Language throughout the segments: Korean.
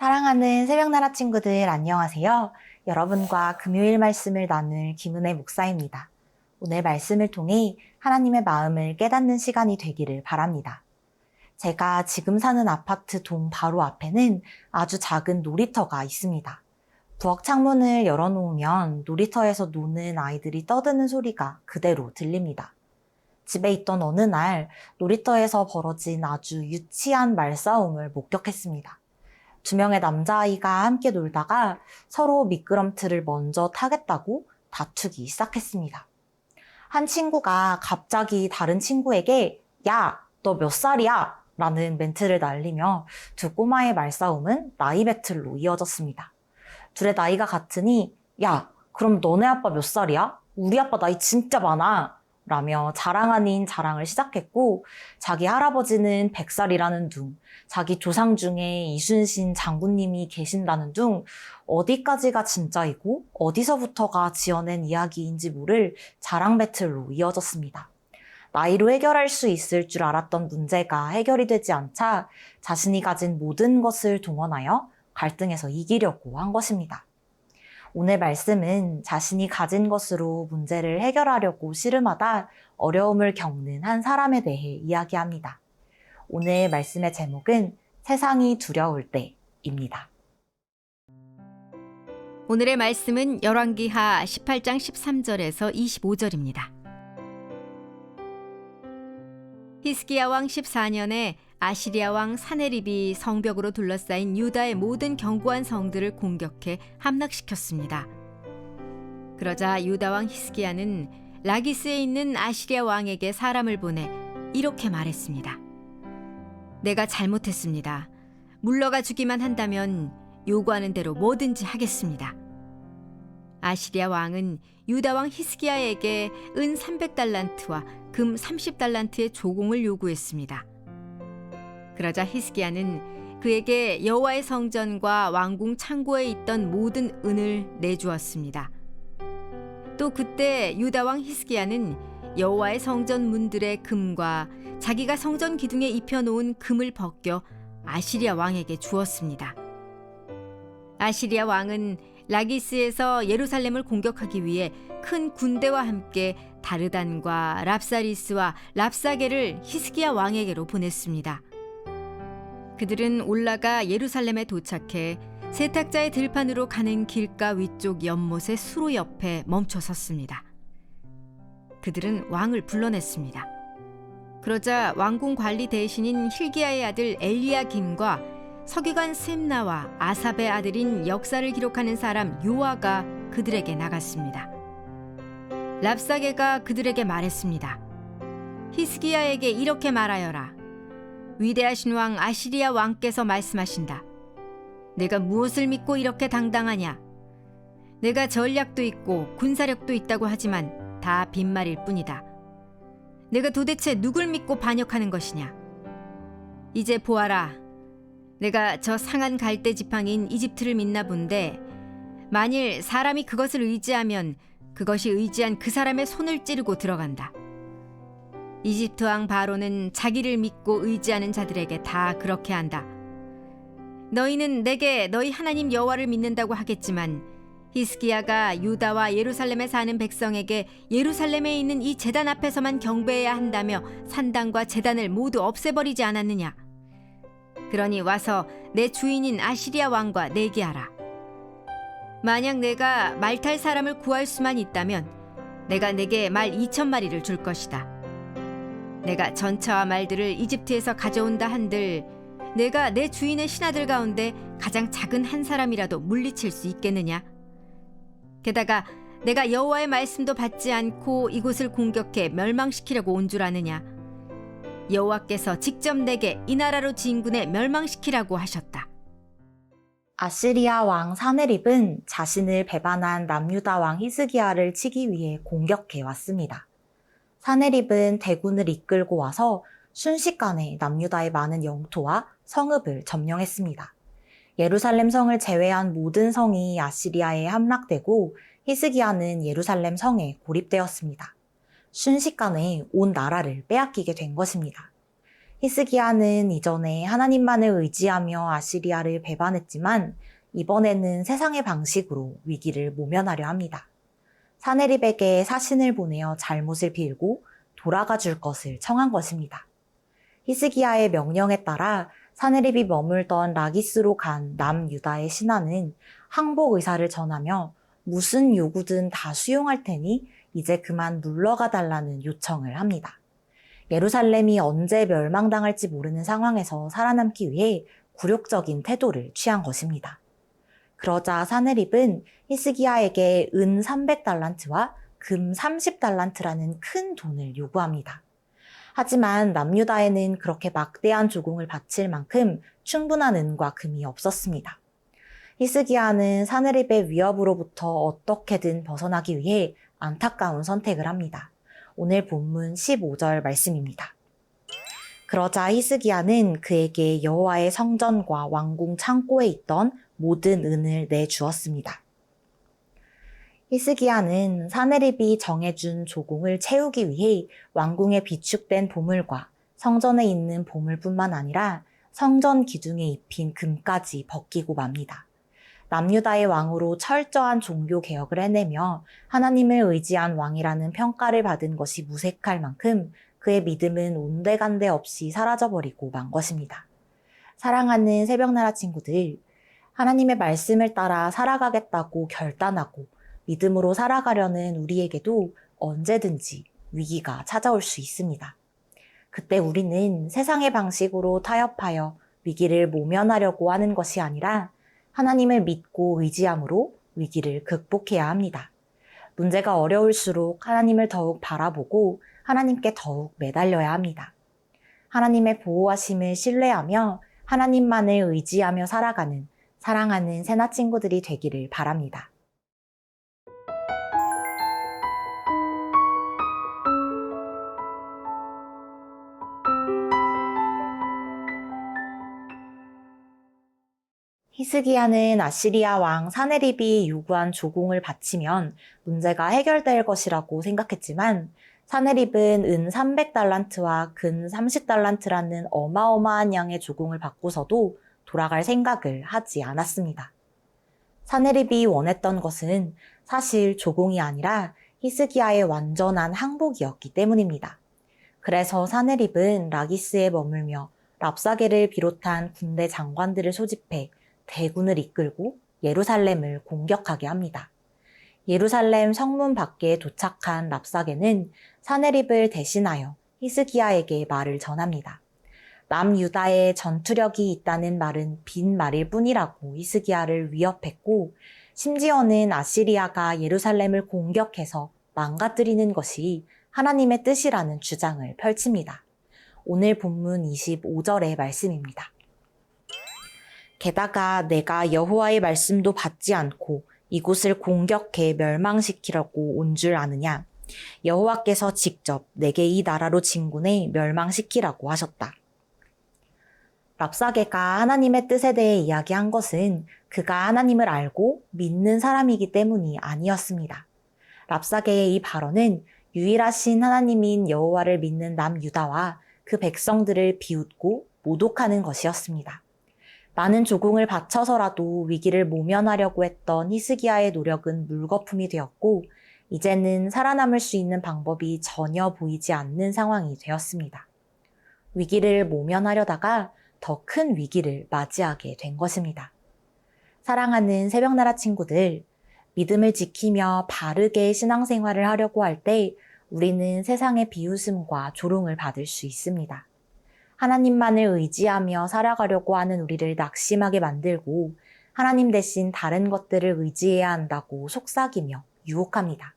사랑하는 새벽나라 친구들 안녕하세요. 여러분과 금요일 말씀을 나눌 김은혜 목사입니다. 오늘 말씀을 통해 하나님의 마음을 깨닫는 시간이 되기를 바랍니다. 제가 지금 사는 아파트 동 바로 앞에는 아주 작은 놀이터가 있습니다. 부엌 창문을 열어놓으면 놀이터에서 노는 아이들이 떠드는 소리가 그대로 들립니다. 집에 있던 어느 날 놀이터에서 벌어진 아주 유치한 말싸움을 목격했습니다. 두 명의 남자아이가 함께 놀다가 서로 미끄럼틀을 먼저 타겠다고 다투기 시작했습니다. 한 친구가 갑자기 다른 친구에게 "야, 너 몇 살이야?" 라는 멘트를 날리며 두 꼬마의 말싸움은 나이 배틀로 이어졌습니다. 둘의 나이가 같으니 "야, 그럼 너네 아빠 몇 살이야? 우리 아빠 나이 진짜 많아." 라며 자랑 아닌 자랑을 시작했고, 자기 할아버지는 100살이라는 둥, 자기 조상 중에 이순신 장군님이 계신다는 둥, 어디까지가 진짜이고 어디서부터가 지어낸 이야기인지 모를 자랑 배틀로 이어졌습니다. 나이로 해결할 수 있을 줄 알았던 문제가 해결이 되지 않자 자신이 가진 모든 것을 동원하여 갈등에서 이기려고 한 것입니다. 오늘 말씀은 자신이 가진 것으로 문제를 해결하려고 씨름하다 어려움을 겪는 한 사람에 대해 이야기합니다. 오늘 말씀의 제목은 세상이 두려울 때입니다. 오늘의 말씀은 열왕기하 18장 13절에서 25절입니다. 히스기야 왕 14년에 아시리아 왕 사네립이 성벽으로 둘러싸인 유다의 모든 견고한 성들을 공격해 함락시켰습니다. 그러자 유다 왕 히스기야는 라기스에 있는 아시리아 왕에게 사람을 보내 이렇게 말했습니다. "내가 잘못했습니다. 물러가 주기만 한다면 요구하는 대로 뭐든지 하겠습니다." 아시리아 왕은 유다 왕 히스기야에게 은 300달란트와 금 30달란트의 조공을 요구했습니다. 그러자 히스기야는 그에게 여호와의 성전과 왕궁 창고에 있던 모든 은을 내주었습니다. 또 그때 유다 왕 히스기야는 여호와의 성전 문들의 금과 자기가 성전 기둥에 입혀놓은 금을 벗겨 아시리아 왕에게 주었습니다. 아시리아 왕은 라기스에서 예루살렘을 공격하기 위해 큰 군대와 함께 다르단과 랍사리스와 랍사게를 히스기야 왕에게로 보냈습니다. 그들은 올라가 예루살렘에 도착해 세탁자의 들판으로 가는 길가 위쪽 연못의 수로 옆에 멈춰 섰습니다. 그들은 왕을 불러냈습니다. 그러자 왕궁 관리 대신인 힐기야의 아들 엘리야김과 서기관 셈나와 아삽의 아들인 역사를 기록하는 사람 요아가 그들에게 나갔습니다. 랍사게가 그들에게 말했습니다. "히스기야에게 이렇게 말하여라. 위대하신 왕 아시리아 왕께서 말씀하신다. 내가 무엇을 믿고 이렇게 당당하냐? 내가 전략도 있고 군사력도 있다고 하지만 다 빈말일 뿐이다. 내가 도대체 누굴 믿고 반역하는 것이냐? 이제 보아라. 내가 저 상한 갈대 지팡이인 이집트를 믿나 본데 만일 사람이 그것을 의지하면 그것이 의지한 그 사람의 손을 찌르고 들어간다. 이집트 왕 바로는 자기를 믿고 의지하는 자들에게 다 그렇게 한다. 너희는 내게 너희 하나님 여호와를 믿는다고 하겠지만 히스기야가 유다와 예루살렘에 사는 백성에게 예루살렘에 있는 이 제단 앞에서만 경배해야 한다며 산당과 제단을 모두 없애버리지 않았느냐? 그러니 와서 내 주인인 아시리아 왕과 내기하라. 만약 내가 말 탈 사람을 구할 수만 있다면 내가 내게 말 2,000마리를 줄 것이다. 내가 전차와 말들을 이집트에서 가져온다 한들 내가 내 주인의 신하들 가운데 가장 작은 한 사람이라도 물리칠 수 있겠느냐? 게다가 내가 여호와의 말씀도 받지 않고 이곳을 공격해 멸망시키려고 온 줄 아느냐? 여호와께서 직접 내게 이 나라로 진군해 멸망시키라고 하셨다. 아시리아 왕 사네립은 자신을 배반한 남유다 왕 히스기야를 치기 위해 공격해 왔습니다. 사네립은 대군을 이끌고 와서 순식간에 남유다의 많은 영토와 성읍을 점령했습니다. 예루살렘 성을 제외한 모든 성이 아시리아에 함락되고 히스기야는 예루살렘 성에 고립되었습니다. 순식간에 온 나라를 빼앗기게 된 것입니다. 히스기야는 이전에 하나님만을 의지하며 아시리아를 배반했지만 이번에는 세상의 방식으로 위기를 모면하려 합니다. 사네립에게 사신을 보내어 잘못을 빌고 돌아가 줄 것을 청한 것입니다. 히스기야의 명령에 따라 사네립이 머물던 라기스로 간 남유다의 신하는 항복 의사를 전하며 무슨 요구든 다 수용할 테니 이제 그만 물러가 달라는 요청을 합니다. 예루살렘이 언제 멸망당할지 모르는 상황에서 살아남기 위해 굴욕적인 태도를 취한 것입니다. 그러자 사네립은 히스기야에게 은 300달란트와 금 30달란트라는 큰 돈을 요구합니다. 하지만 남유다에는 그렇게 막대한 조공을 바칠 만큼 충분한 은과 금이 없었습니다. 히스기야는 사네립의 위협으로부터 어떻게든 벗어나기 위해 안타까운 선택을 합니다. 오늘 본문 15절 말씀입니다. 그러자 히스기야는 그에게 여호와의 성전과 왕궁 창고에 있던 모든 은을 내주었습니다. 히스기야는 사네립이 정해준 조공을 채우기 위해 왕궁에 비축된 보물과 성전에 있는 보물뿐만 아니라 성전 기둥에 입힌 금까지 벗기고 맙니다. 남유다의 왕으로 철저한 종교 개혁을 해내며 하나님을 의지한 왕이라는 평가를 받은 것이 무색할 만큼 그의 믿음은 온데간데 없이 사라져버리고 만 것입니다. 사랑하는 새벽나라 친구들, 하나님의 말씀을 따라 살아가겠다고 결단하고 믿음으로 살아가려는 우리에게도 언제든지 위기가 찾아올 수 있습니다. 그때 우리는 세상의 방식으로 타협하여 위기를 모면하려고 하는 것이 아니라 하나님을 믿고 의지함으로 위기를 극복해야 합니다. 문제가 어려울수록 하나님을 더욱 바라보고 하나님께 더욱 매달려야 합니다. 하나님의 보호하심을 신뢰하며 하나님만을 의지하며 살아가는 사랑하는 새나 친구들이 되기를 바랍니다. 히스기야는 아시리아 왕 사네립이 요구한 조공을 바치면 문제가 해결될 것이라고 생각했지만 사네립은 은 300달란트와 금 30달란트라는 어마어마한 양의 조공을 받고서도 돌아갈 생각을 하지 않았습니다. 사네립이 원했던 것은 사실 조공이 아니라 히스기야의 완전한 항복이었기 때문입니다. 그래서 사네립은 라기스에 머물며 랍사게를 비롯한 군대 장관들을 소집해 대군을 이끌고 예루살렘을 공격하게 합니다. 예루살렘 성문 밖에 도착한 랍사게는 사네립을 대신하여 히스기야에게 말을 전합니다. 남유다에 전투력이 있다는 말은 빈말일 뿐이라고 히스기야를 위협했고 심지어는 아시리아가 예루살렘을 공격해서 망가뜨리는 것이 하나님의 뜻이라는 주장을 펼칩니다. 오늘 본문 25절의 말씀입니다. 게다가 내가 여호와의 말씀도 받지 않고 이곳을 공격해 멸망시키려고 온 줄 아느냐? 여호와께서 직접 내게 이 나라로 진군해 멸망시키라고 하셨다. 랍사게가 하나님의 뜻에 대해 이야기한 것은 그가 하나님을 알고 믿는 사람이기 때문이 아니었습니다. 랍사게의 이 발언은 유일하신 하나님인 여호와를 믿는 남유다와 그 백성들을 비웃고 모독하는 것이었습니다. 많은 조공을 바쳐서라도 위기를 모면하려고 했던 히스기야의 노력은 물거품이 되었고 이제는 살아남을 수 있는 방법이 전혀 보이지 않는 상황이 되었습니다. 위기를 모면하려다가 더 큰 위기를 맞이하게 된 것입니다. 사랑하는 새벽나라 친구들, 믿음을 지키며 바르게 신앙생활을 하려고 할 때 우리는 세상의 비웃음과 조롱을 받을 수 있습니다. 하나님만을 의지하며 살아가려고 하는 우리를 낙심하게 만들고 하나님 대신 다른 것들을 의지해야 한다고 속삭이며 유혹합니다.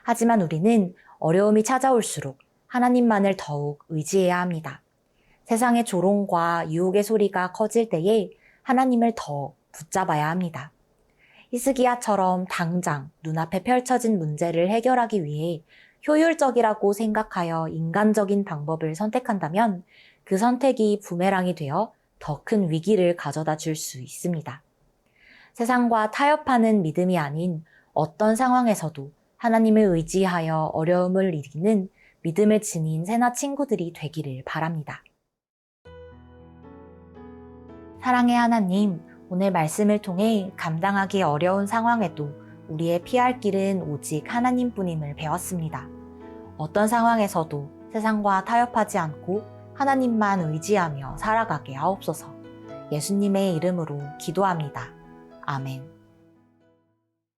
하지만 우리는 어려움이 찾아올수록 하나님만을 더욱 의지해야 합니다. 세상의 조롱과 유혹의 소리가 커질 때에 하나님을 더 붙잡아야 합니다. 히스기야처럼 당장 눈앞에 펼쳐진 문제를 해결하기 위해 효율적이라고 생각하여 인간적인 방법을 선택한다면 그 선택이 부메랑이 되어 더 큰 위기를 가져다 줄 수 있습니다. 세상과 타협하는 믿음이 아닌 어떤 상황에서도 하나님을 의지하여 어려움을 이기는 믿음을 지닌 새나 친구들이 되기를 바랍니다. 사랑의 하나님, 오늘 말씀을 통해 감당하기 어려운 상황에도 우리의 피할 길은 오직 하나님뿐임을 배웠습니다. 어떤 상황에서도 세상과 타협하지 않고 하나님만 의지하며 살아가게 하옵소서. 예수님의 이름으로 기도합니다. 아멘.